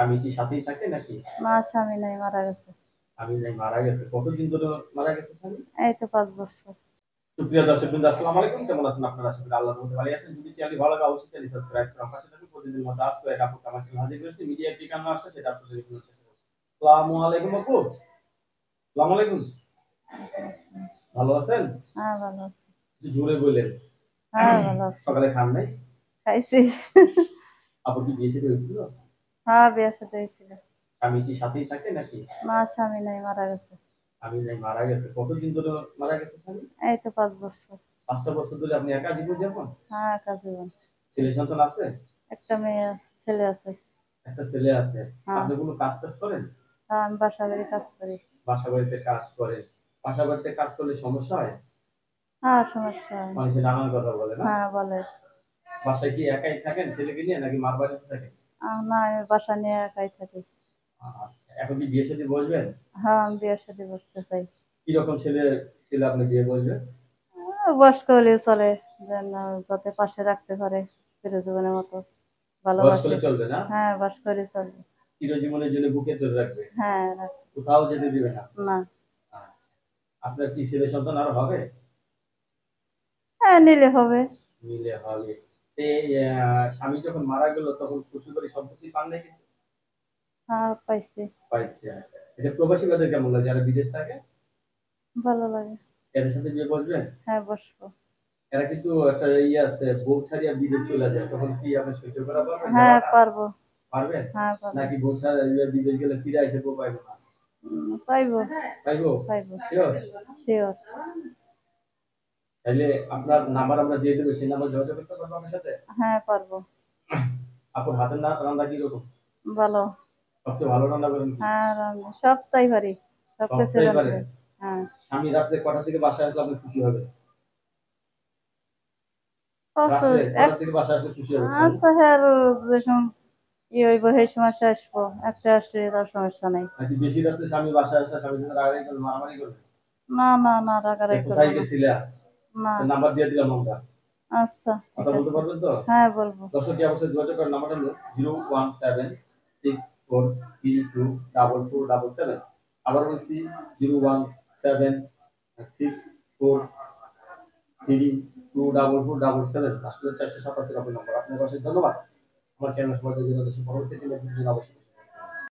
স্বামী কি সাথেই থাকে নাকি? না, স্বামী নাই, মারা গেছে। স্বামী নাই, মারা গেছে। কতদিন ধরে মারা গেছে স্বামী? এই তো 5 বছর। সুপ্রিয় দর্শকবৃন্দ, আসসালামু আলাইকুম। কেমন আছেন আপনারা? আশা করি আল্লাহর রহমতে ভালো আছেন। যদি চ্যানেলটি ভালো লাগে অবশ্যই চ্যানেলটি সাবস্ক্রাইব করুন। পাশে থাকুন। প্রতিদিনের মতো আজকে এক আপু আমার চ্যানেল হাজির করেছি। মিডিয়া কি কারণে আসছে সেটা আপনাদের একটু চেষ্টা করব। আসসালামু আলাইকুম আপু। আসসালামু আলাইকুম। ভালো আছেন? হ্যাঁ, ভালো আছি। একটু জোরে বললেন। হ্যাঁ, ভালো আছি। সকালে খান নাই? খাইছি। আপু কি বিয়ে শাদী হয়েছিল? হ্যাঁ, বিয়ে শাদী হয়েছিল। স্বামী কি সাথেই থাকে নাকি? না, স্বামী নাই, মারা গেছে। স্বামী নাই, মারা গেছে। কতদিন ধরে মারা গেছে স্বামী? এই তো 5 বছর। 5টা বছর ধরে আপনি একা জীবনযাপন? হ্যাঁ, একা জীবন। ছেলে সন্তান আছে? একটা মেয়ে আছে, ছেলে আছে। একটা ছেলে আছে। হ্যাঁ। আপনি কোনো কাজ-টাজ করেন? হ্যাঁ, আমি বাসা বাড়ি কাজ করি। বাসা বাড়িতে কাজ করেন। বাসা বাড়িতে কাজ করলে সমস্যা হয়? হ্যাঁ, সমস্যা হয়। মানুষে নানান কথা বলে না? হ্যাঁ, বলে। বাসায় কি একাই থাকেন ছেলেকে নিয়ে নাকি মার বাড়িতে থাকেন? না, আমি বাসা নিয়ে একাই থাকি। আচ্ছা, এখন কি বিয়ে শাদী বসবেন? হ্যাঁ, আমি বিয়ে শাদী করতে চাই। কিরকম ছেলে পেলে আপনি বিয়ে বসবেন? বয়স্ক হলেও চলে, যেন যাতে পাশে রাখতে পারে চির জীবনের মতো। বয়স্ক ভালোবাসে। হলে চলবে না? হ্যাঁ, বয়স্ক হলে চলবে। চিরজীবনের জন্য বুকে ধরে রাখবে? হ্যাঁ, কোথাও যেতে দিবে না? না। আচ্ছা। আপনার কি ছেলে সন্তান আরো হবে? হ্যাঁ, নিলে হবে। মিলে হবে। তে স্বামী যখন মারা গেল তখন শ্বশুরবাড়ি সম্পত্তি পান নাই কিছু? হ্যাঁ, পাইছি। পাইছে। আচ্ছা, প্রবাসী বাদের কেমন লাগে যারা বিদেশ থাকে? ভালো লাগে। এদের সাথে বিয়ে বসবেন? হ্যাঁ, বসবো। এরা কিন্তু একটা আছে, বউ ছাড়িয়া বিদেশ চলে যায়। তখন কি আপনি সহ্য করা পারবেন হ্যাঁ, যাওয়াটা? পারবো। পারবেন? হ্যাঁ, পারবো। নাকি বউ ছাড়িয়া বিদেশ গেলে ফিরে এসে বউ পাইব না? পাইবো। পাইবো? পাইবো। সিওর? শিওর। তাইলে আপনার নাম্বার আমরা দিয়ে দেব। সেই নাম্বার যোগাযোগ করতে পারবো আপনার সাথে? হ্যাঁ, পারবো। আপুর হাতের রান্না কিরকম? ভালো। সবচেয়ে ভালো রান্না করেন কি? হ্যাঁ, রান্না সবটাই পারি। সবকিছু সবটাই রাঁধতে পারেন? পারি। হ্যাঁ। স্বামী রাত্রে কটা থেকে বাসায় আসলে আপনি খুশি হবেন? রাত্রে এক কটা থেকে বাসায় আসলে খুশি হবেন স্বামী? আচ্ছা, হ্যাঁ, যে সময় হইব সেই সময় সে আসবো। একটা আসলে তার সমস্যা নাই। নাকি বেশি রাত্রে স্বামী বাসায় আসলে স্বামীর সাথে রাগারাগি করবেন, মারামারি করবেন? না, না, না, যে রাগারাগি করবো কোথায় না। গেছিলা? না। নাম্বার দিয়ে দিলাম আমরা। আচ্ছা, ঠিক কথা বলতে আছে। পারবেন তো? হ্যাঁ, বলবো। দর্শক অবশ্যই যোগাযোগ করার নাম্বারটা হলো 01764324477। আবার বলছি 01764324477। আসলে 477 নম্বর। আপনাকে অশেষ ধন্যবাদ। আমার চ্যানেল সবার জন্য পরবর্তী দিনে অবশ্যই